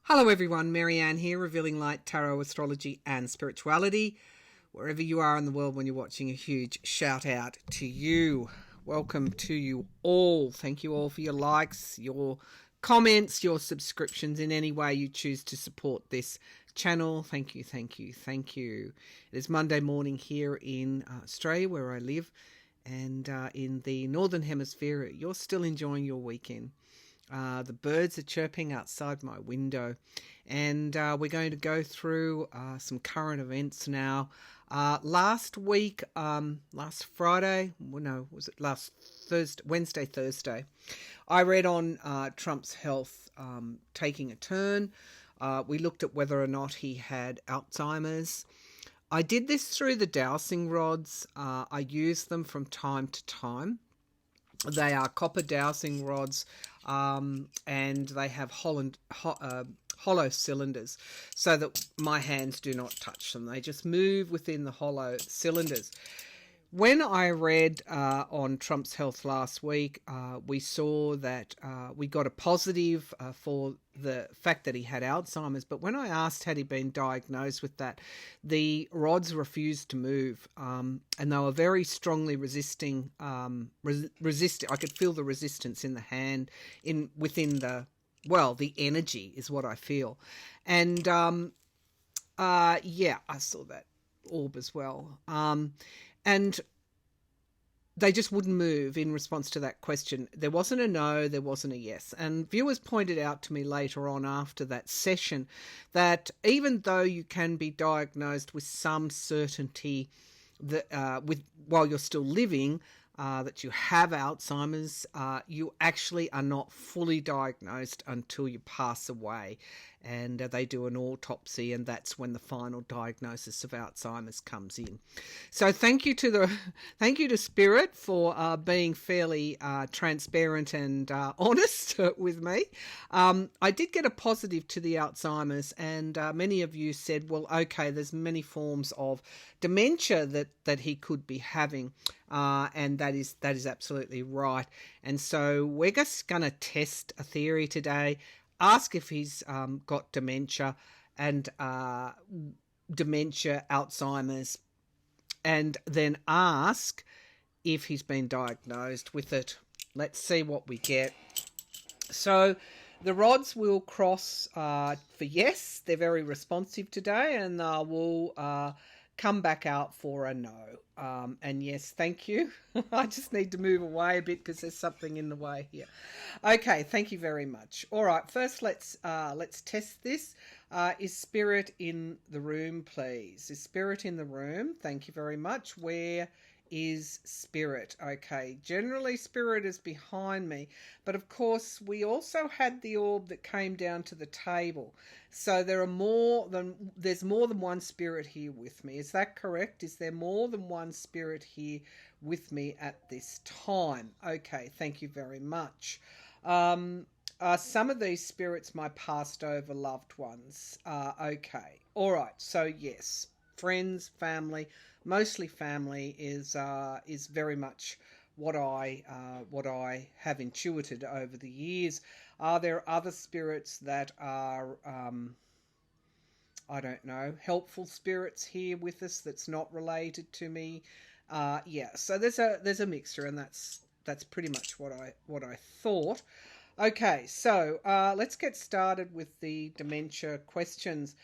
Hello everyone, Maryann here, revealing light, tarot, astrology and spirituality. Wherever you are in the world when you're watching, a huge shout out to you. Welcome to you all. Thank you all for your likes, your comments, your subscriptions in any way you choose to support this channel. Thank you, thank you, thank you. It is Monday morning here in Australia where I live, and in the Northern Hemisphere you're still enjoying your weekend. The birds are chirping outside my window, and we're going to go through some current events now. Last week, last Friday, well, no, was it last Thursday, Thursday, I read on Trump's health taking a turn. We looked at whether or not he had Alzheimer's. I did this through the dowsing rods. I use them from time to time. They are copper dowsing rods, and they have hollow cylinders so that my hands do not touch them. They just move within the hollow cylinders. When I read on Trump's health last week, we saw that we got a positive for the fact that he had Alzheimer's. But when I asked had he been diagnosed with that, the rods refused to move, and they were very strongly resisting. I could feel the resistance in the hand, within the energy is what I feel, and I saw that orb as well. And they just wouldn't move in response to that question. There wasn't a no, there wasn't a yes. And viewers pointed out to me later on after that session that even though you can be diagnosed with some certainty that while you're still living, that you have Alzheimer's, you actually are not fully diagnosed until you pass away, and they do an autopsy, and that's when the final diagnosis of Alzheimer's comes in. So thank you to Spirit for being fairly transparent and honest with me. I did get a positive to the Alzheimer's, and many of you said, well, okay, there's many forms of dementia that he could be having, and that is absolutely right. And so we're just going to test a theory today, ask if he's got dementia and Alzheimer's, and then ask if he's been diagnosed with it. Let's see what we get. So the rods will cross for yes. They're very responsive today, and will come back out for a no. And yes, thank you. I just need to move away a bit because there's something in the way here. Okay, thank you very much. All right, first let's test this. Is Spirit in the room, please? Is Spirit in the room? Thank you very much. Where is Spirit? Okay, generally Spirit is behind me, but of course we also had the orb that came down to the table, so there's more than one Spirit here with me. Is that correct? Is there more than one Spirit here with me at this time? Okay, thank you very much. Some of these spirits my passed over loved ones. Okay, all right, so yes, friends, family, mostly family is very much what I have intuited over the years. Are there other spirits that are I don't know, helpful spirits here with us that's not related to me? So there's a mixture, and that's pretty much what I thought. Okay, so let's get started with the dementia questions.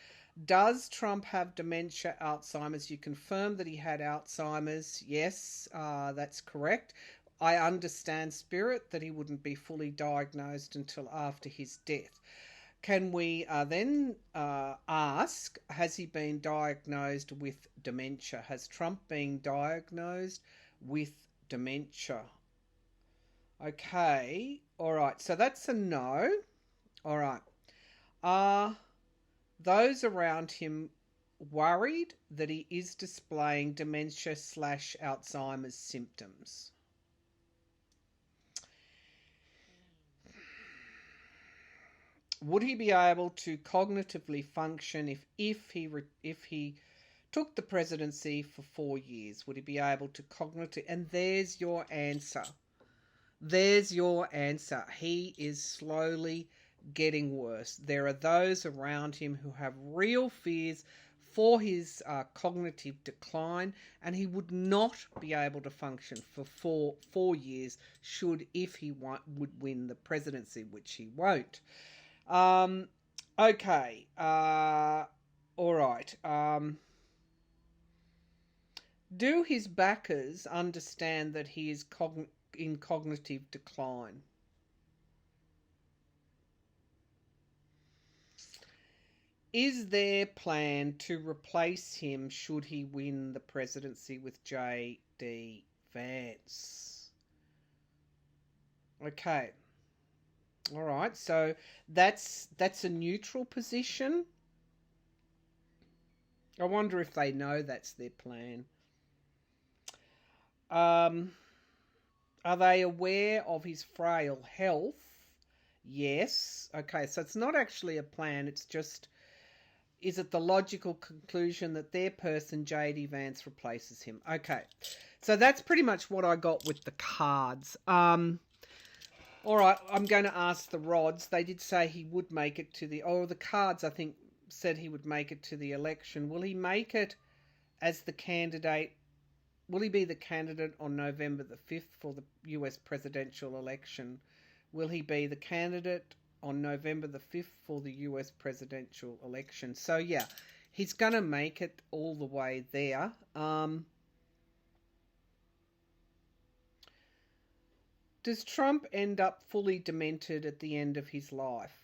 Does Trump have dementia, Alzheimer's? You confirmed that he had Alzheimer's. Yes, that's correct. I understand, Spirit, that he wouldn't be fully diagnosed until after his death. Can we then ask, has he been diagnosed with dementia? Has Trump been diagnosed with dementia? Okay, all right, so that's a no. All right. Those around him worried that he is displaying dementia/Alzheimer's symptoms? Would he be able to cognitively function if he took the presidency for 4 years? Would he be able to cognitively? And there's your answer. There's your answer. He is slowly getting worse. There are those around him who have real fears for his cognitive decline, and he would not be able to function for four years if he would win the presidency, which he won't. Okay. All right. Do his backers understand that he is in cognitive decline? Is their plan to replace him should he win the presidency with J.D. Vance? Okay. All right. So that's a neutral position. I wonder if they know that's their plan. Are they aware of his frail health? Yes. Okay. So it's not actually a plan. It's just, is it the logical conclusion that their person, J.D. Vance, replaces him? Okay. So that's pretty much what I got with the cards. All right. I'm going to ask the rods. They did say he would make it to the cards, I think, said he would make it to the election. Will he make it as the candidate? Will he be the candidate on November the 5th for the US presidential election? Will he be the candidate on November the 5th for the US presidential election? So, yeah, he's going to make it all the way there. Does Trump end up fully demented at the end of his life?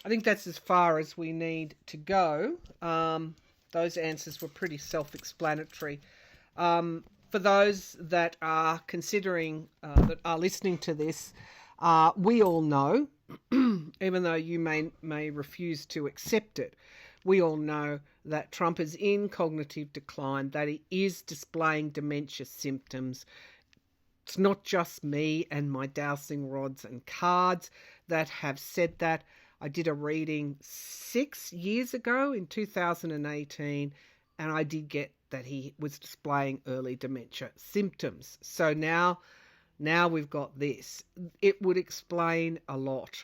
I think that's as far as we need to go. Those answers were pretty self-explanatory. For those that are considering, that are listening to this, we all know, even though you may refuse to accept it, we all know that Trump is in cognitive decline, that he is displaying dementia symptoms. It's not just me and my dowsing rods and cards that have said that. I did a reading 6 years ago in 2018, and I did get that he was displaying early dementia symptoms. So now we've got this. It would explain a lot.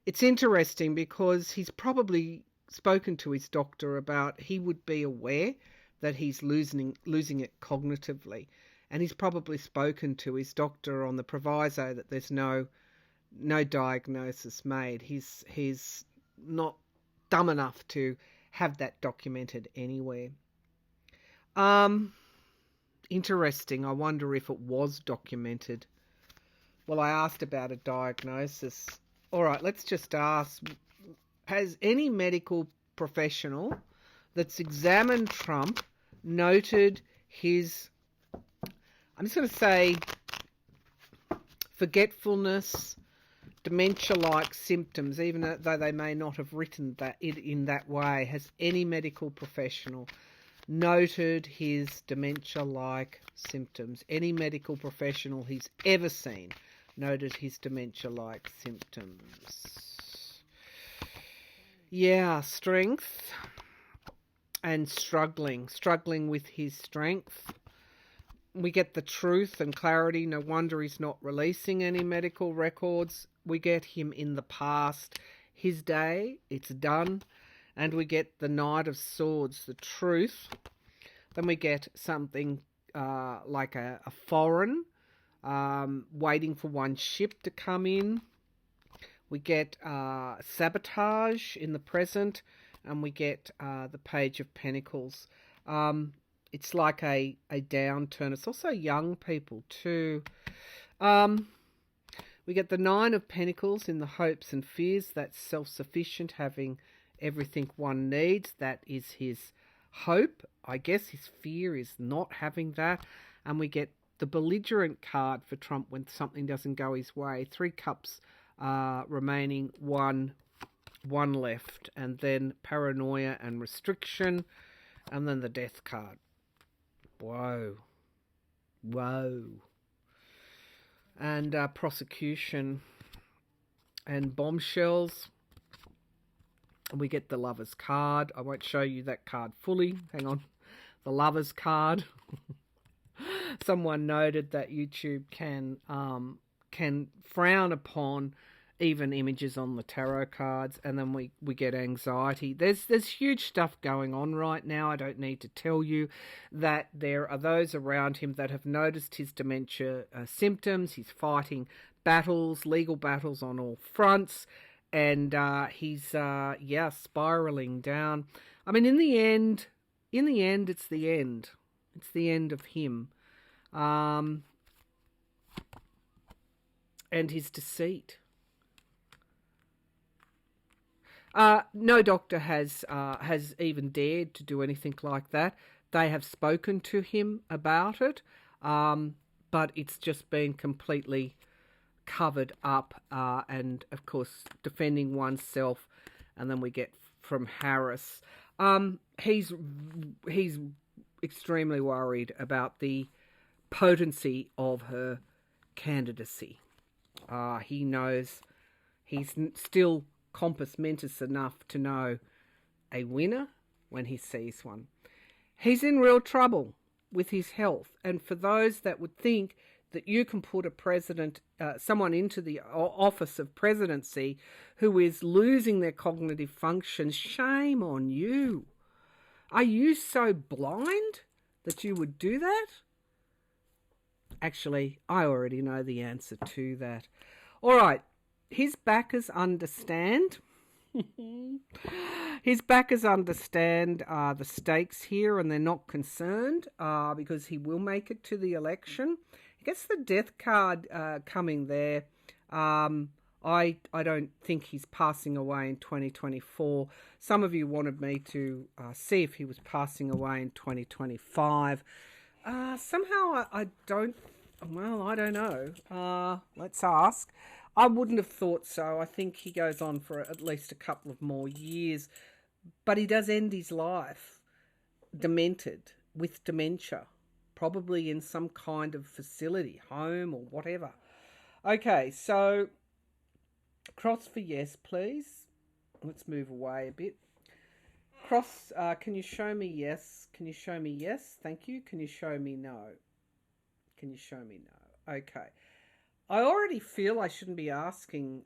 It's interesting because he's probably spoken to his doctor about, he would be aware that he's losing it cognitively. And he's probably spoken to his doctor on the proviso that there's no diagnosis made. He's not dumb enough to have that documented anywhere. Interesting. I wonder if it was documented. Well, I asked about a diagnosis. All right, let's just ask, has any medical professional that's examined Trump noted his, I'm just going to say, forgetfulness, dementia-like symptoms, even though they may not have written that in that way? Has any medical professional noted his dementia-like symptoms? Any medical professional he's ever seen noted his dementia-like symptoms? Yeah, strength and struggling with his strength. We get the truth and clarity. No wonder he's not releasing any medical records. We get him in the past, his day, it's done. And we get the Knight of Swords, the truth. Then we get something like a foreign, waiting for one ship to come in. We get sabotage in the present. And we get the Page of Pentacles. It's like a downturn. It's also young people too. We get the Nine of Pentacles in the hopes and fears. That's self-sufficient, having everything one needs. That is his hope. I guess his fear is not having that. And we get the belligerent card for Trump when something doesn't go his way. 3 cups remaining, one left. And then paranoia and restriction. And then the death card. Whoa. And prosecution and bombshells. And we get the Lover's card. I won't show you that card fully. Hang on. the Lover's card. Someone noted that YouTube can frown upon even images on the tarot cards, and then we get anxiety. There's huge stuff going on right now. I don't need to tell you that there are those around him that have noticed his dementia symptoms. He's fighting battles, legal battles on all fronts, and he's spiraling down. I mean, in the end, it's the end. It's the end of him, and his deceit. No doctor has even dared to do anything like that. They have spoken to him about it, but it's just been completely covered up, and of course defending oneself. And then we get from Harris. He's extremely worried about the potency of her candidacy. He knows he's still compos mentis enough to know a winner when he sees one. He's in real trouble with his health, and for those that would think that you can put someone into the office of presidency who is losing their cognitive functions, shame on you. Are you so blind that you would do that? Actually, I already know the answer to that. All right. His backers understand. His backers understand the stakes here, and they're not concerned because he will make it to the election. He gets the death card coming there. I don't think he's passing away in 2024. Some of you wanted me to see if he was passing away in 2025. Somehow I don't. Well, I don't know. Let's ask. I wouldn't have thought so. I think he goes on for at least a couple of more years. But he does end his life demented, with dementia, probably in some kind of facility, home or whatever. Okay, so cross for yes, please. Let's move away a bit. Cross, can you show me yes? Can you show me yes? Thank you. Can you show me no? Can you show me no? Okay. I already feel I shouldn't be asking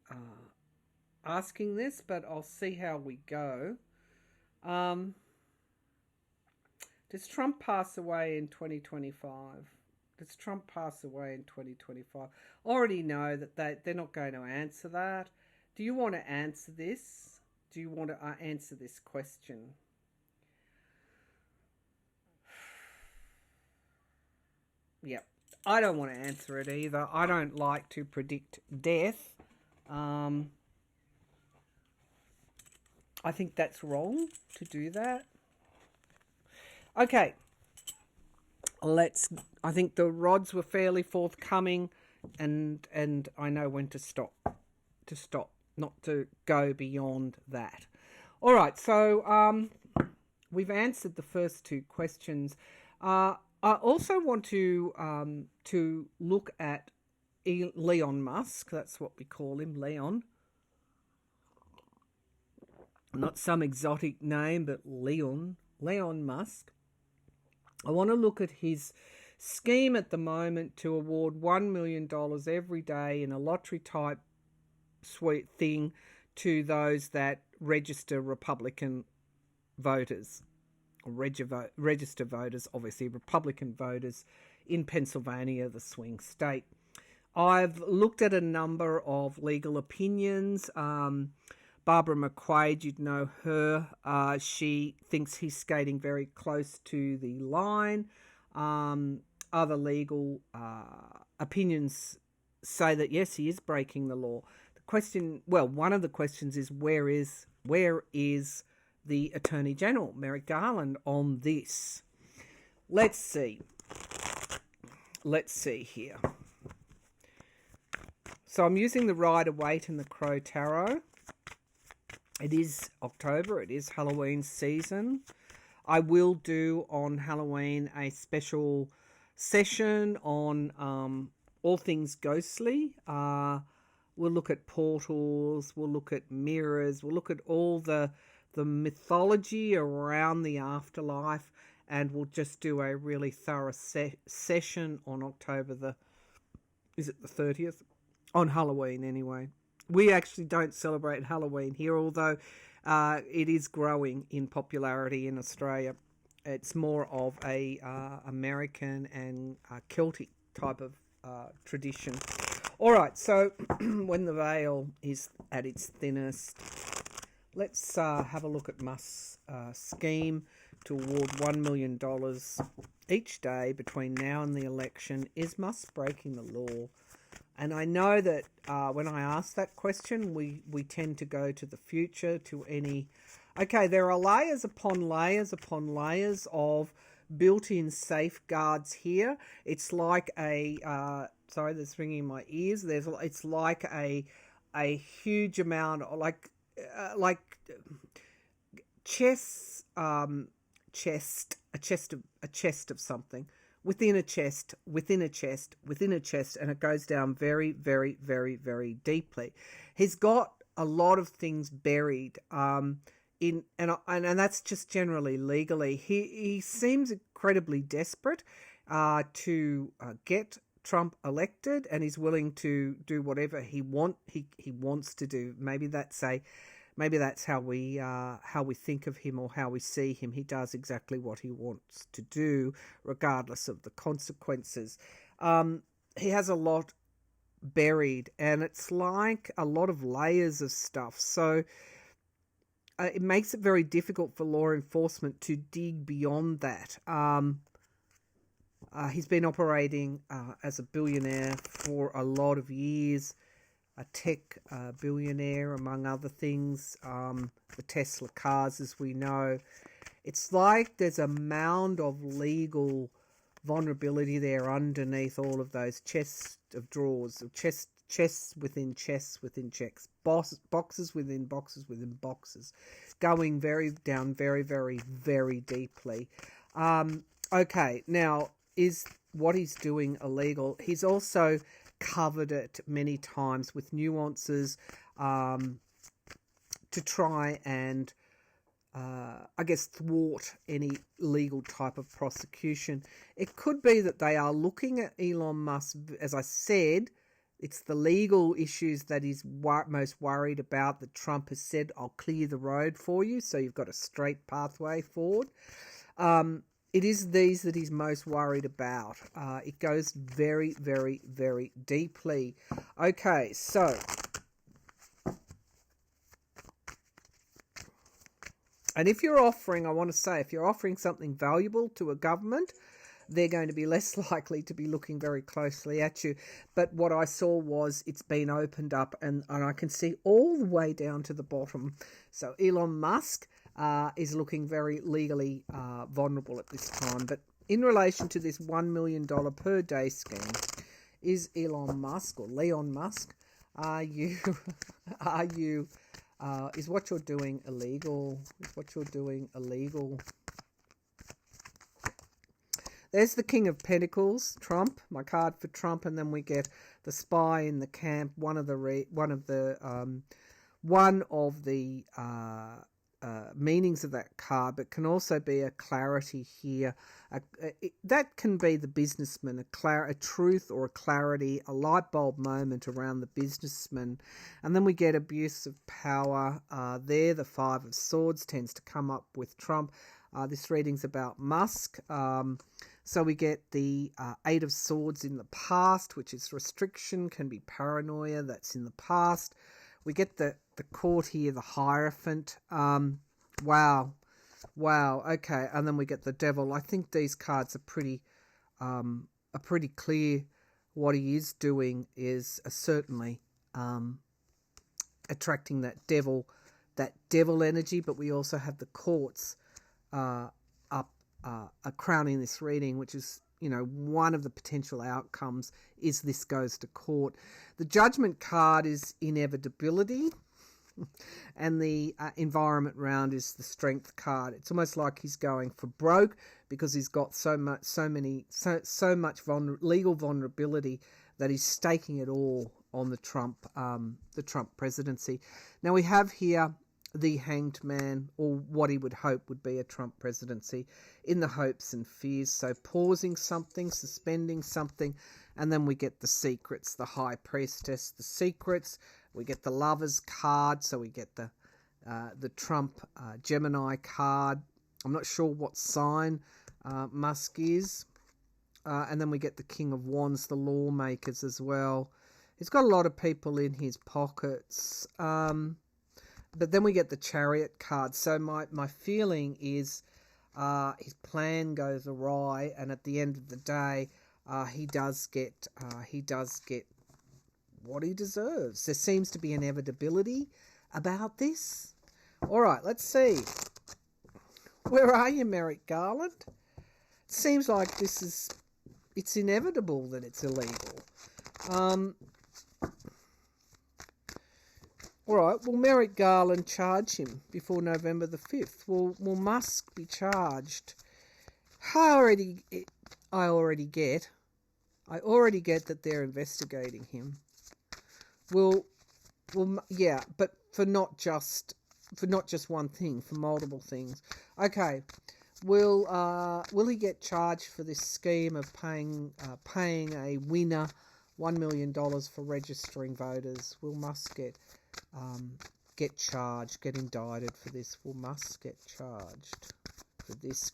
this, but I'll see how we go. Does Trump pass away in 2025? Does Trump pass away in 2025? Already know that they're not going to answer that. Do you want to answer this? Do you want to answer this question? Yep. I don't want to answer it either. I don't like to predict death. I think that's wrong to do that. Okay. I think the rods were fairly forthcoming, and I know when to stop. Not to go beyond that. All right, so we've answered the first two questions. I also want to look at Elon Musk. That's what we call him, Leon. Not some exotic name, but Leon Musk. I want to look at his scheme at the moment to award $1 million every day in a lottery-type sweet thing to those that register Republican voters. Register voters, obviously Republican voters in Pennsylvania, the swing state. I've looked at a number of legal opinions. Barbara McQuaid, you'd know her. She thinks he's skating very close to the line. Other legal opinions say that yes, he is breaking the law. One of the questions is where is the Attorney General, Merrick Garland, on this? Let's see here. So I'm using the Rider-Waite and the Crow Tarot. It is October. It is Halloween season. I will do on Halloween a special session on all things ghostly. We'll look at portals. We'll look at mirrors. We'll look at all the mythology around the afterlife, and we'll just do a really thorough session on October is it the 30th? On Halloween, anyway. We actually don't celebrate Halloween here, although it is growing in popularity in Australia. It's more of a American and Celtic type of tradition. All right, so when the veil is at its thinnest, let's have a look at Musk's scheme to award $1 million each day between now and the election. Is Musk breaking the law? And I know that when I ask that question, we tend to go to the future, to any... Okay, there are layers upon layers upon layers of built-in safeguards here. It's like a... sorry, that's ringing in my ears. It's like a huge amount, like chest of something. Within a chest, within a chest, within a chest, and it goes down very, very, very, very deeply. He's got a lot of things buried and that's just generally legally. He seems incredibly desperate to get Trump elected, and he's willing to do whatever he wants to do. Maybe that's how we think of him or how we see him. He does exactly what he wants to do, regardless of the consequences. He has a lot buried, and it's like a lot of layers of stuff. So it makes it very difficult for law enforcement to dig beyond that. He's been operating as a billionaire for a lot of years. A tech billionaire, among other things, the Tesla cars, as we know. It's like there's a mound of legal vulnerability there underneath all of those chests of drawers, chests within chests within checks, boxes within boxes within boxes, going down very, very, very deeply. Okay, now, is what he's doing illegal? He's also covered it many times with nuances to try and thwart any legal type of prosecution. It could be that they are looking at Elon Musk, as I said. It's the legal issues that he's most worried about, that Trump has said, I'll clear the road for you, so you've got a straight pathway forward. It is these that he's most worried about. It goes very, very, very deeply. Okay, so... And if you're offering, I want to say, if you're offering something valuable to a government, they're going to be less likely to be looking very closely at you. But what I saw was it's been opened up, and I can see all the way down to the bottom. So Elon Musk is looking very legally vulnerable at this time. But in relation to this $1 million per day scheme, is Elon Musk or Leon Musk, is what you're doing illegal? Is what you're doing illegal? There's the King of Pentacles, Trump, my card for Trump, and then we get the spy in the camp. One of the meanings of that card, but can also be a clarity here. That can be the businessman, a truth or a clarity, a light bulb moment around the businessman. And then we get abuse of power. There, the Five of Swords tends to come up with Trump. This reading's about Musk. So we get the Eight of Swords in the past, which is restriction, can be paranoia, that's in the past. We get the court here, the Hierophant. Wow. Okay, and then we get the Devil. I think these cards are pretty clear. What he is doing is certainly attracting that devil energy. But we also have the courts crowning this reading, which is, one of the potential outcomes is this goes to court. The Judgment card is inevitability, and the environment round is the Strength card. It's almost like he's going for broke because he's got so much legal vulnerability that he's staking it all on the Trump presidency. Now we have here the hanged man, or what he would hope would be a Trump presidency, in the hopes and fears. So pausing something, suspending something, and then we get the secrets, the high priestess, the secrets. We get the lovers card, so we get the Trump Gemini card. I'm not sure what sign Musk is. And then we get the King of Wands, the lawmakers as well. He's got a lot of people in his pockets. But then we get the Chariot card. So my feeling is his plan goes awry, and at the end of the day, he does get what he deserves. There seems to be inevitability about this. All right, let's see. Where are you, Merrick Garland? It seems like it's inevitable that it's illegal. All right, will Merrick Garland charge him before November the 5th? Will Musk be charged? I already get that they're investigating him. Yeah, but for not just one thing, for multiple things. Okay, will he get charged for this scheme of paying a winner $1 million for registering voters? Will Musk get charged, get indicted for this? Will Musk get charged for this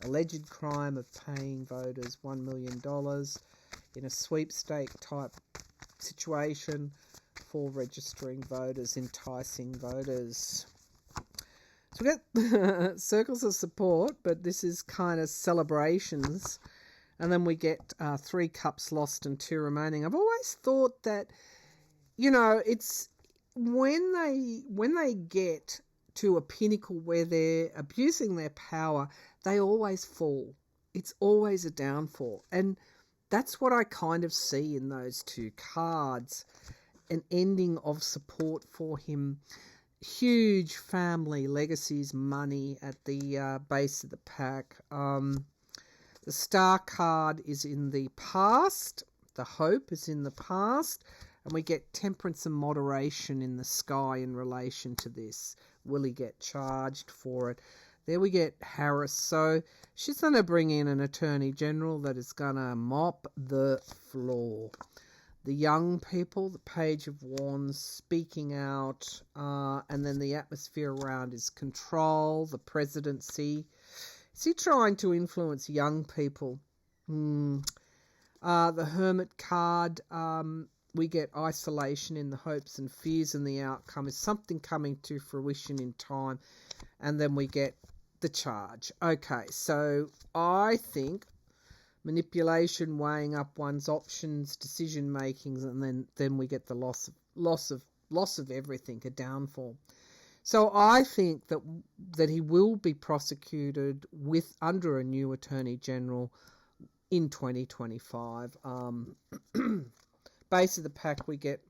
alleged crime of paying voters $1 million in a sweepstake type situation for registering voters, enticing voters? So we get circles of support, but this is kind of celebrations. And then we get 3 cups lost and 2 remaining. I've always thought that, it's when they get to a pinnacle where they're abusing their power, they always fall. It's always a downfall. And that's what I kind of see in those 2 cards. An ending of support for him. Huge family legacies, money at the base of the pack. The Star card is in the past. The Hope is in the past. And we get temperance and moderation in the sky in relation to this. Will he get charged for it? There we get Harris. So she's going to bring in an Attorney General that is going to mop the floor. The young people, the Page of Wands, speaking out, and then the atmosphere around is control, the presidency. Is he trying to influence young people? The Hermit card, we get isolation in the hopes and fears, and the outcome is something coming to fruition in time. And then we get the charge. Okay, so I think manipulation, weighing up one's options, decision makings, and then we get the loss of everything, a downfall. So I think that he will be prosecuted under a new Attorney General in 2025. Base of the pack, we get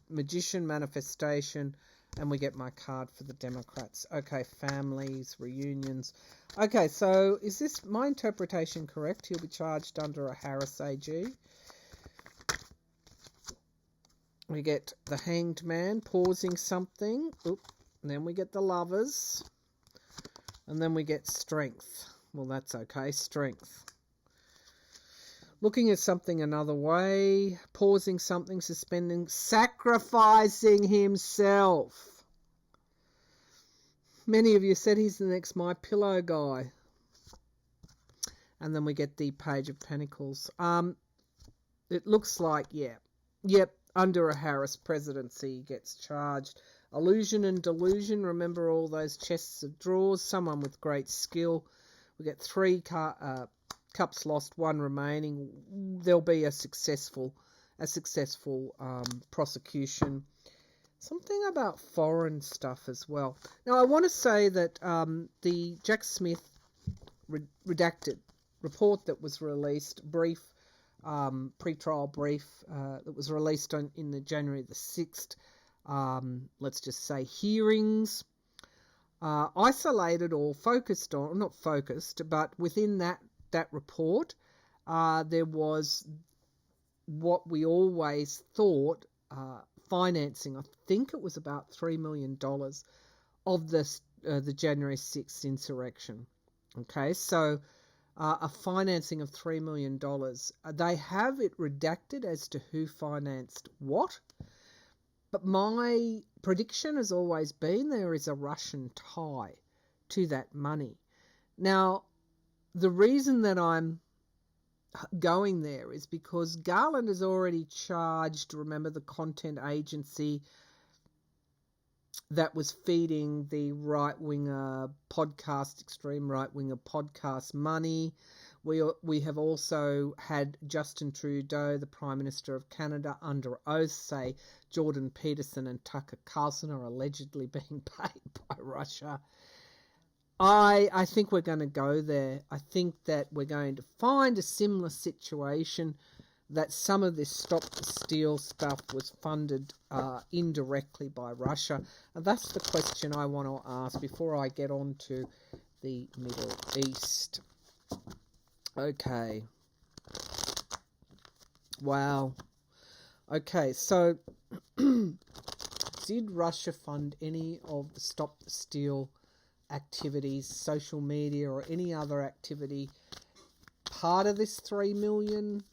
Magician, Manifestation, and we get my card for the Democrats. Okay, families, reunions. Okay, so is this my interpretation correct? He'll be charged under a Harris AG. We get the Hanged Man, pausing something. Oop. And then we get the Lovers. And then we get Strength. Well, that's okay, Strength. Looking at something another way, pausing something, suspending, sacrificing himself. Many of you said he's the next My Pillow guy. And then we get the Page of Pentacles. It looks like, yep, under a Harris presidency gets charged. Illusion and delusion, remember all those chests of drawers, someone with great skill. We get 3 cups lost, 1 remaining. There'll be a successful prosecution. Something about foreign stuff as well. Now, I want to say that the Jack Smith redacted report that was released, pre-trial brief that was released in the January the 6th, let's just say hearings, isolated or focused on, not focused, but within that report, there was what we always thought financing. I think it was about $3 million of the January 6th insurrection. Okay, so a financing of $3 million. They have it redacted as to who financed what, but my prediction has always been there is a Russian tie to that money. Now, the reason that I'm going there is because Garland has already charged, remember, the content agency that was feeding the right-winger podcast, extreme right-winger podcast money. We have also had Justin Trudeau, the Prime Minister of Canada, under oath say Jordan Peterson and Tucker Carlson are allegedly being paid by Russia. I think we're going to go there. I think that we're going to find a similar situation, that some of this Stop the Steal stuff was funded indirectly by Russia. And that's the question I want to ask before I get on to the Middle East. Okay. Wow. Okay, so did Russia fund any of the Stop the Steal activities, social media or any other activity part of this 3 million?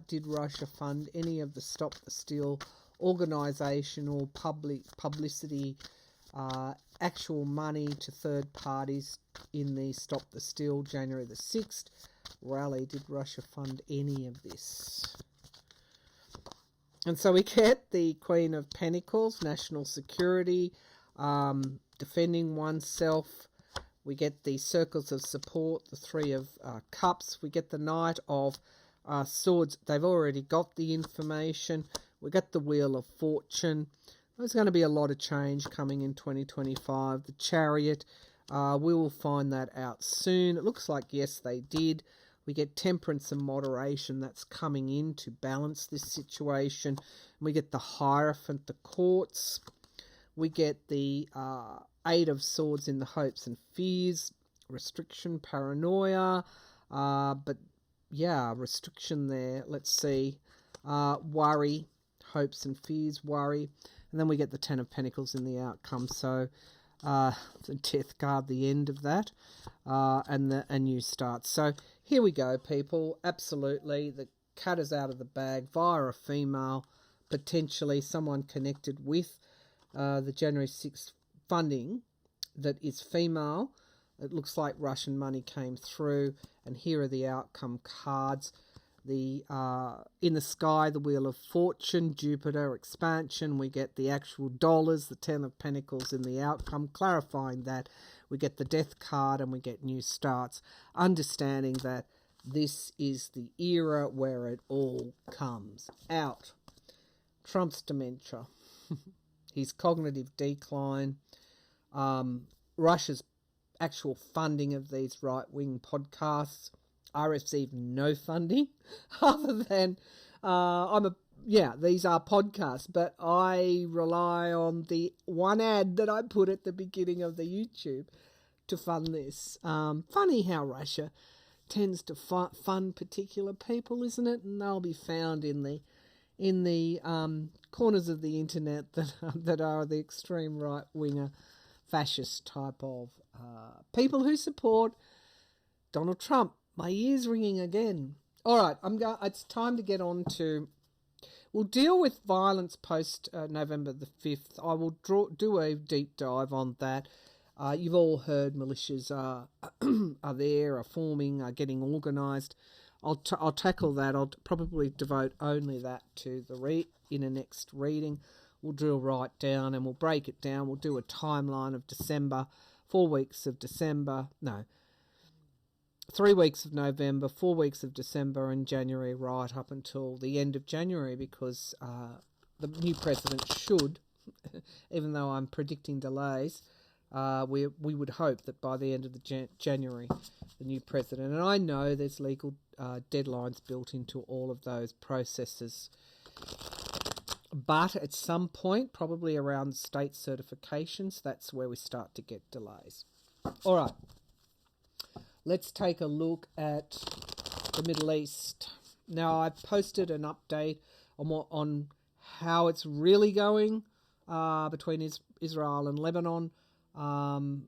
Did Russia fund any of the Stop the Steal organisational publicity, actual money to third parties in the Stop the Steal January the 6th rally? Did Russia fund any of this? And so we get the Queen of Pentacles, national security, defending oneself. We get the circles of support, the Three of Cups. We get the Knight of Swords. They've already got the information. We get the Wheel of Fortune. There's going to be a lot of change coming in 2025. The Chariot, we will find that out soon. It looks like, yes, they did. We get Temperance and Moderation that's coming in to balance this situation. We get the Hierophant, the Courts. We get the Eight of Swords in the Hopes and Fears, restriction, paranoia, but yeah, restriction there. Let's see, worry, hopes and fears, worry, and then we get the Ten of Pentacles in the outcome. So the Death card, the end of that, and a new start. So here we go, people. Absolutely, the cat is out of the bag via a female, potentially someone connected with the January 6th funding that is female. It looks like Russian money came through, and here are the outcome cards. The in the sky, the Wheel of Fortune, Jupiter, expansion. We get the actual dollars, the Ten of Pentacles in the outcome, clarifying that. We get the Death card, and we get new starts, understanding that this is the era where it all comes out. Trump's dementia. His cognitive decline, Russia's actual funding of these right-wing podcasts. I received no funding other than these are podcasts, but I rely on the one ad that I put at the beginning of the YouTube to fund this. Funny how Russia tends to fund particular people, isn't it? And they'll be found in the corners of the internet that are the extreme right-winger fascist type of people who support Donald Trump. My ears ringing again. All right, it's time to get on to. We'll deal with violence post November the 5th. I will do a deep dive on that. You've all heard militias are there, are forming, are getting organised. I'll tackle that. I'll probably devote only that to in a next reading. We'll drill right down and we'll break it down. We'll do a timeline of December, 4 weeks of December. No, 3 weeks of November, 4 weeks of December, and January right up until the end of January, because the new president should, even though I'm predicting delays, we would hope that by the end of the January, the new president, and I know there's legal deadlines built into all of those processes, but at some point, probably around state certifications, that's where we start to get delays. All right. Let's take a look at the Middle East. Now, I've posted an update on how it's really going between Israel and Lebanon on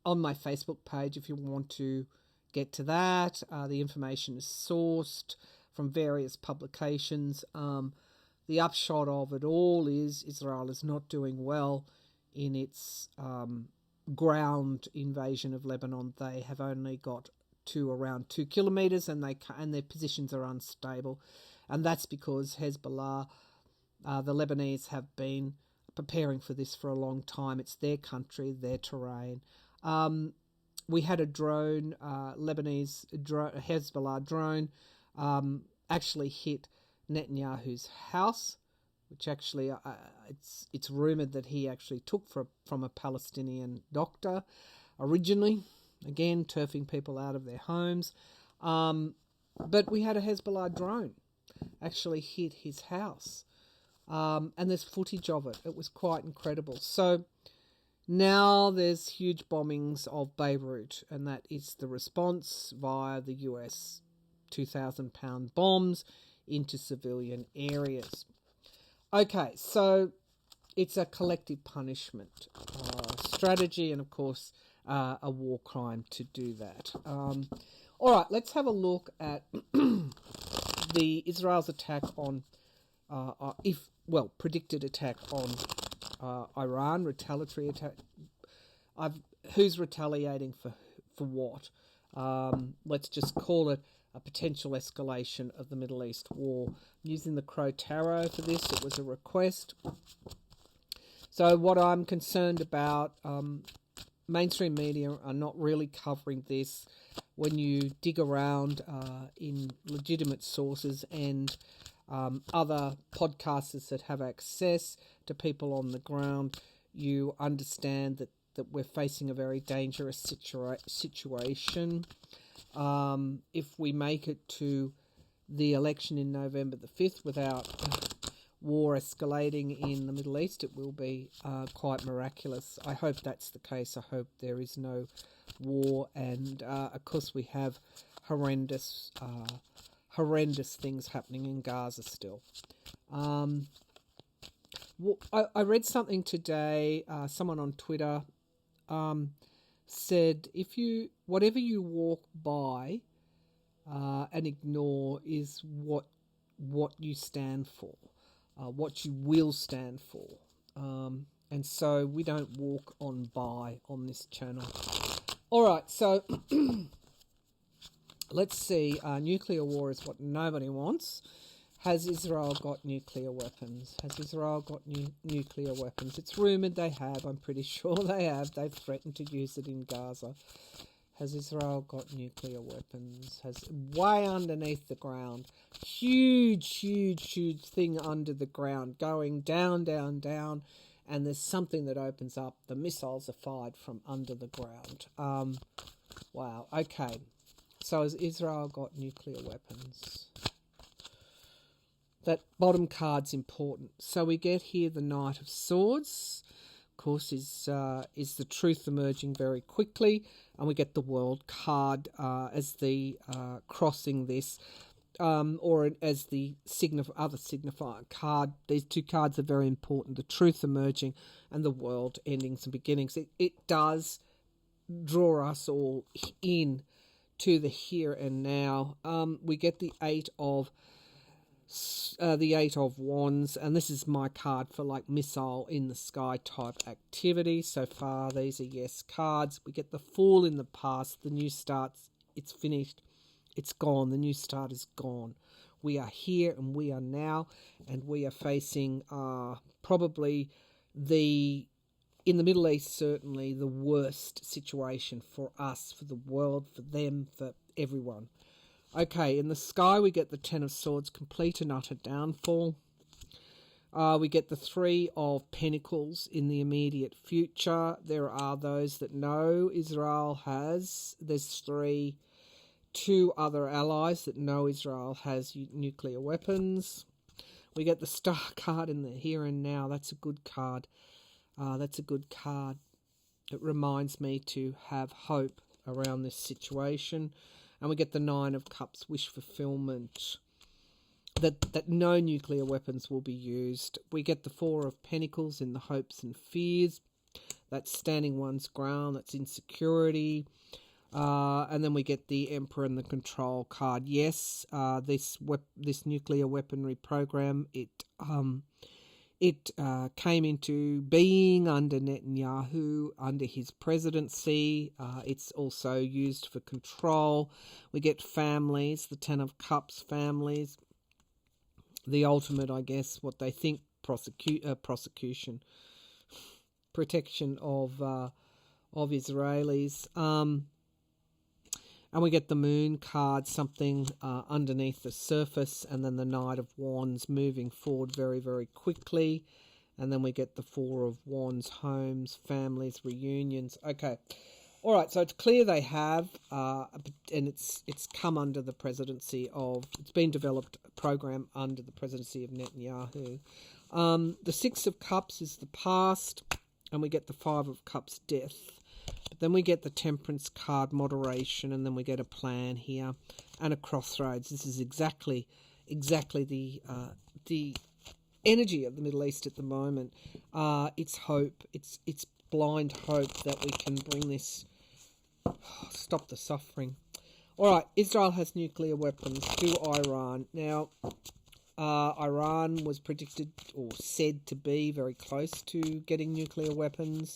my Facebook page if you want to get to that. The information is sourced from various publications. The upshot of it all is Israel is not doing well in its ground invasion of Lebanon. They have only got to around 2 kilometres and their positions are unstable. And that's because Hezbollah, the Lebanese, have been preparing for this for a long time. It's their country, their terrain. We had a drone, Hezbollah drone, actually hit Netanyahu's house, which actually it's rumoured that he actually took from a Palestinian doctor originally, again turfing people out of their homes. But we had a Hezbollah drone actually hit his house, and there's footage of it. It was quite incredible. So now there's huge bombings of Beirut, and that is the response via the US 2,000-pound bombs into civilian areas. Okay, so it's a collective punishment strategy, and of course a war crime to do that. All right, let's have a look at the Israel's attack on, predicted attack on Iran, retaliatory attack. Who's retaliating for what? Let's just call it a potential escalation of the Middle East war. I'm using the Crow Tarot for this. It was a request. So what I'm concerned about, mainstream media are not really covering this. When you dig around in legitimate sources and other podcasters that have access to people on the ground, you understand that we're facing a very dangerous situation. If we make it to the election in November the 5th without war escalating in the Middle East, it will be quite miraculous. I hope that's the case. I hope there is no war, and of course we have horrendous things happening in Gaza still. I read something today, someone on Twitter said, whatever you walk by and ignore is what you stand for, what you will stand for. And so we don't walk on by on this channel. All right, so let's see. Nuclear war is what nobody wants. Has Israel got nuclear weapons? Has Israel got nuclear weapons? It's rumoured they have. I'm pretty sure they have. They've threatened to use it in Gaza. Has Israel got nuclear weapons? Way underneath the ground. Huge thing under the ground. Going down, down, down. And there's something that opens up. The missiles are fired from under the ground. Wow. Okay. So has Israel got nuclear weapons? That bottom card's important. So we get here the Knight of Swords. Of course, is the truth emerging very quickly, and we get the World card as the crossing this, or as the other signifier card. These two cards are very important: the truth emerging and the world endings and beginnings. It does draw us all in to the here and now. We get the Eight of Wands, and this is my card for like missile in the sky type activity. So far these are yes cards. We get the Fool in the past. The new starts, it's finished, it's gone. The new start is gone. We are here and we are now, and we are facing probably in the Middle East, certainly the worst situation for us, for the world, for them, for everyone. Okay, in the sky we get the Ten of Swords, complete and utter downfall. We get the Three of Pentacles in the immediate future. There are those that know Israel has. There's two other allies that know Israel has nuclear weapons. We get the Star card in the here and now. That's a good card. That's a good card. It reminds me to have hope around this situation. And we get the Nine of Cups, wish fulfillment. that no nuclear weapons will be used. We get the Four of Pentacles in the hopes and fears. That's standing one's ground. That's insecurity. And then we get the Emperor and the Control card. Yes, this nuclear weaponry program, it came into being under Netanyahu, under his presidency. It's also used for control. We get families, the Ten of Cups families. The ultimate, I guess, what they think protection of Israelis. And we get the Moon card, something underneath the surface, and then the Knight of Wands moving forward very, very quickly. And then we get the Four of Wands, homes, families, reunions. Okay. All right, so it's clear they have, and it's come under the presidency of, it's been developed, a program under the presidency of Netanyahu. The Six of Cups is the past, and we get the Five of Cups, death. But then we get the Temperance card, moderation, and then we get a plan here and a crossroads. This is exactly the energy of the Middle East at the moment. It's hope. It's blind hope that we can bring this, stop the suffering. All right, Israel has nuclear weapons. Do Iran. Now, Iran was predicted or said to be very close to getting nuclear weapons.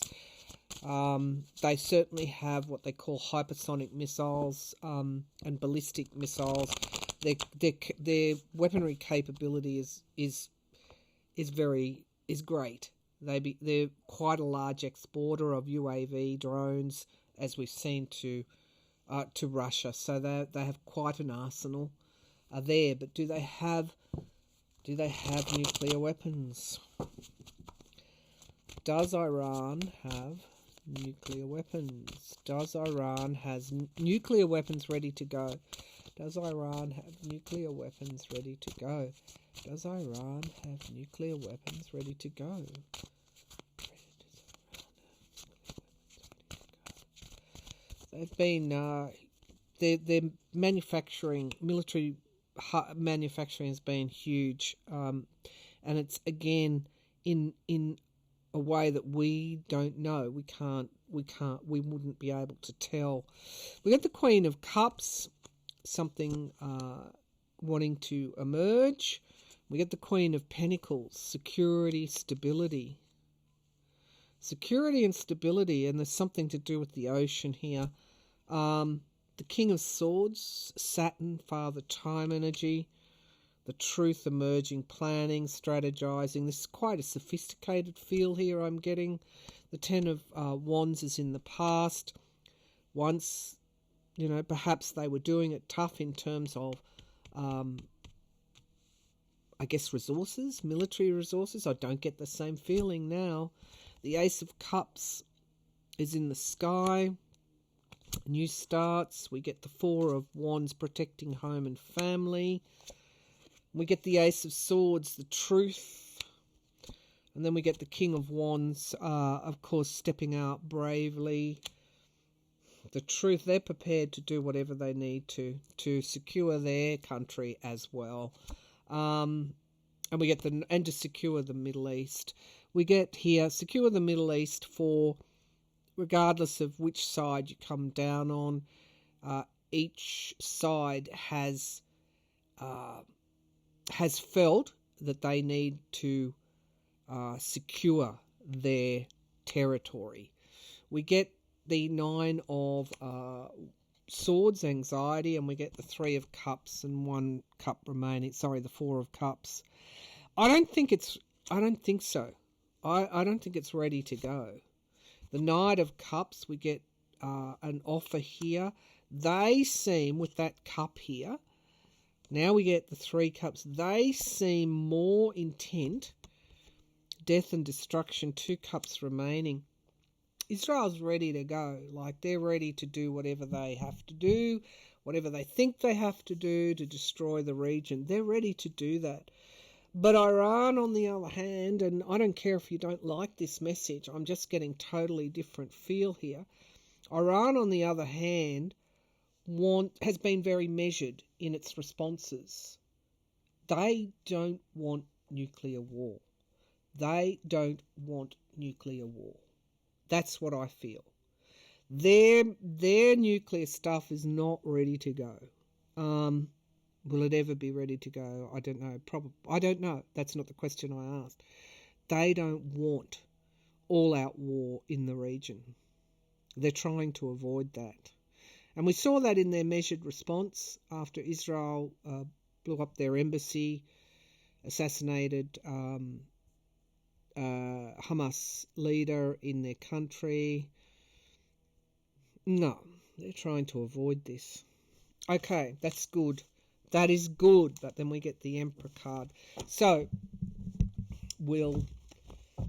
They certainly have what they call hypersonic missiles and ballistic missiles. Their weaponry capability is great. They're quite a large exporter of UAV drones, as we've seen to Russia. So they have quite an arsenal there. But do they have nuclear weapons? Does Iran have nuclear weapons? Does Iran has nuclear weapons ready to go? Does Iran have nuclear weapons ready to go? Does Iran have nuclear weapons ready to go? They've been their manufacturing, military manufacturing has been huge, and it's again in a way that we don't know. We wouldn't be able to tell. We got the Queen of Cups, something wanting to emerge. We get the Queen of Pentacles, security, stability. Security and stability, and there's something to do with the ocean here. The King of Swords, Saturn, Father Time energy. The Truth emerging, planning, strategizing. This is quite a sophisticated feel here I'm getting. The Ten of Wands is in the past. Once, perhaps they were doing it tough in terms of, I guess, resources, military resources. I don't get the same feeling now. The Ace of Cups is in the sky. New starts. We get the Four of Wands, protecting home and family. We get the Ace of Swords, the Truth. And then we get the King of Wands, of course, stepping out bravely. The Truth, they're prepared to do whatever they need to secure their country as well. And we get and to secure the Middle East. We get here, secure the Middle East for, regardless of which side you come down on, each side has felt that they need to secure their territory. We get the Nine of Swords, anxiety, and we get the Three of Cups and one cup remaining. Sorry, the Four of Cups. I don't think so. I don't think it's ready to go. The Knight of Cups, we get an offer here. They seem, with that cup here, now we get the Three Cups. They seem more intent. Death and destruction, two cups remaining. Israel's ready to go. Like, they're ready to do whatever they have to do, whatever they think they have to do to destroy the region. They're ready to do that. But Iran, on the other hand, and I don't care if you don't like this message, I'm just getting totally different feel here. Iran, on the other hand, has been very measured in its responses. They don't want nuclear war. They don't want nuclear war. That's what I feel. Their nuclear stuff is not ready to go. Will it ever be ready to go? I don't know. Probably. I don't know. That's not the question I asked. They don't want all-out war in the region. They're trying to avoid that. And we saw that in their measured response after Israel blew up their embassy, assassinated Hamas leader in their country. No, they're trying to avoid this. Okay, that's good. That is good. But then we get the Emperor card. So, will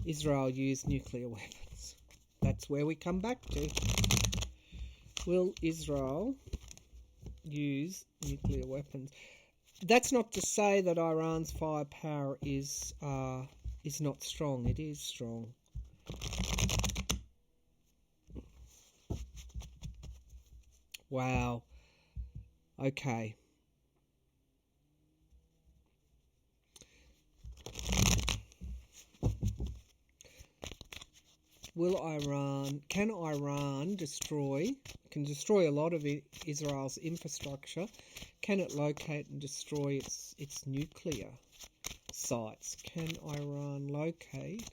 Israel use nuclear weapons? That's where we come back to. Will Israel use nuclear weapons? That's not to say that Iran's firepower is not strong. It is strong. Wow. Okay. Can Iran can destroy a lot of Israel's infrastructure? Can it locate and destroy its nuclear sites? Can Iran locate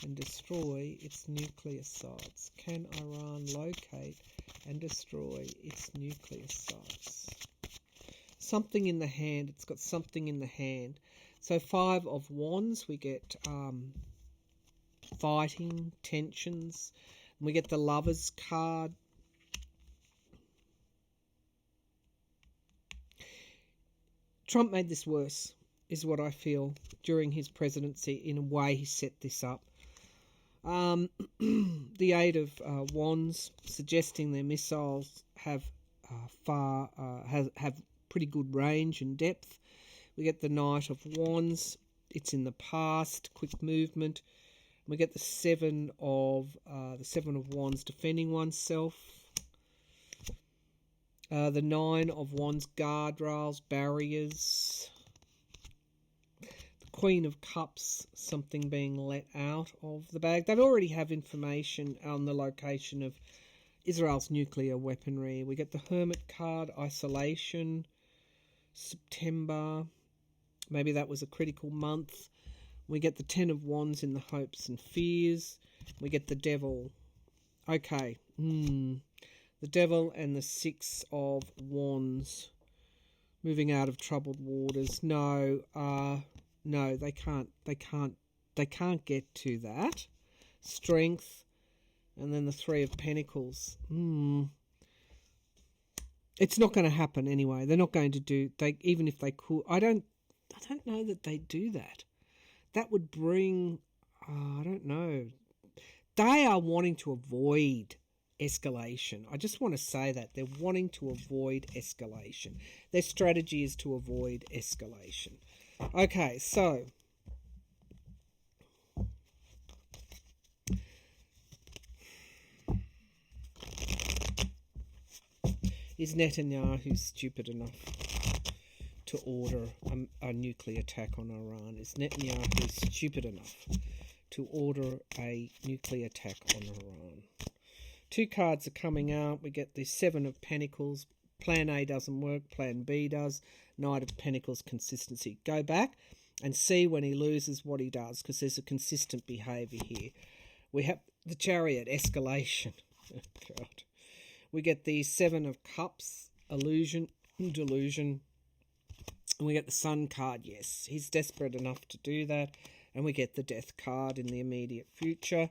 and destroy its nuclear sites? Can Iran locate and destroy its nuclear sites? Something in the hand. It's got something in the hand. So 5 of Wands, we get fighting, tensions. We get the Lovers card. Trump made this worse, is what I feel, during his presidency. In a way, he set this up. The 8 of Wands, suggesting their missiles have pretty good range and depth. We get the Knight of Wands. It's in the past, quick movement. We get the 7 of Wands, defending oneself. The 9 of Wands, guardrails, barriers. The Queen of Cups, something being let out of the bag. They already have information on the location of Israel's nuclear weaponry. We get the Hermit card, isolation, September. Maybe that was a critical month. We get the 10 of Wands in the hopes and fears. We get the Devil. Okay. The Devil and the 6 of Wands. Moving out of troubled waters. No, they can't get to that. Strength. And then the 3 of Pentacles. It's not going to happen anyway. They're not going to do... even if they could... I don't know that they do that. That would bring... I don't know. They are wanting to avoid escalation. I just want to say that. They're wanting to avoid escalation. Their strategy is to avoid escalation. Okay, so... Is Netanyahu stupid enough to order a nuclear attack on Iran? Is Netanyahu stupid enough to order a nuclear attack on Iran? 2 cards are coming out. We get the 7 of Pentacles. Plan A doesn't work. Plan B does. Knight of Pentacles, consistency. Go back and see when he loses what he does, because there's a consistent behaviour here. We have the Chariot, escalation. Oh, God. We get the 7 of Cups, illusion, delusion. And we get the Sun card, yes. He's desperate enough to do that. And we get the Death card in the immediate future.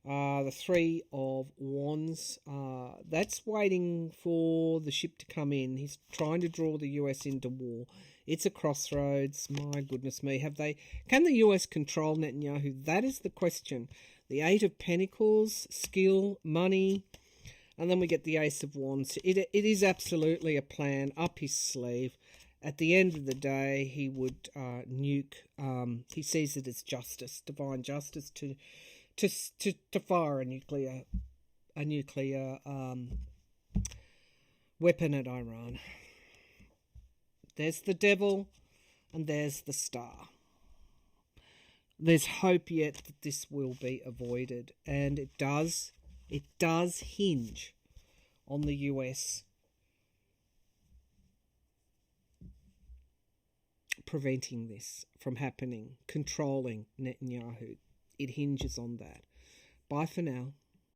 The 3 of Wands, that's waiting for the ship to come in. He's trying to draw the US into war. It's a crossroads. My goodness me. Can the US control Netanyahu? That is the question. The 8 of Pentacles, skill, money. And then we get the Ace of Wands. It is absolutely a plan up his sleeve. At the end of the day, he would nuke. He sees it as justice, divine justice, to fire a nuclear weapon at Iran. There's the Devil. And there's the star. There's hope yet that this will be avoided, and it does hinge on the US preventing this from happening, controlling Netanyahu. It hinges on that. Bye for now.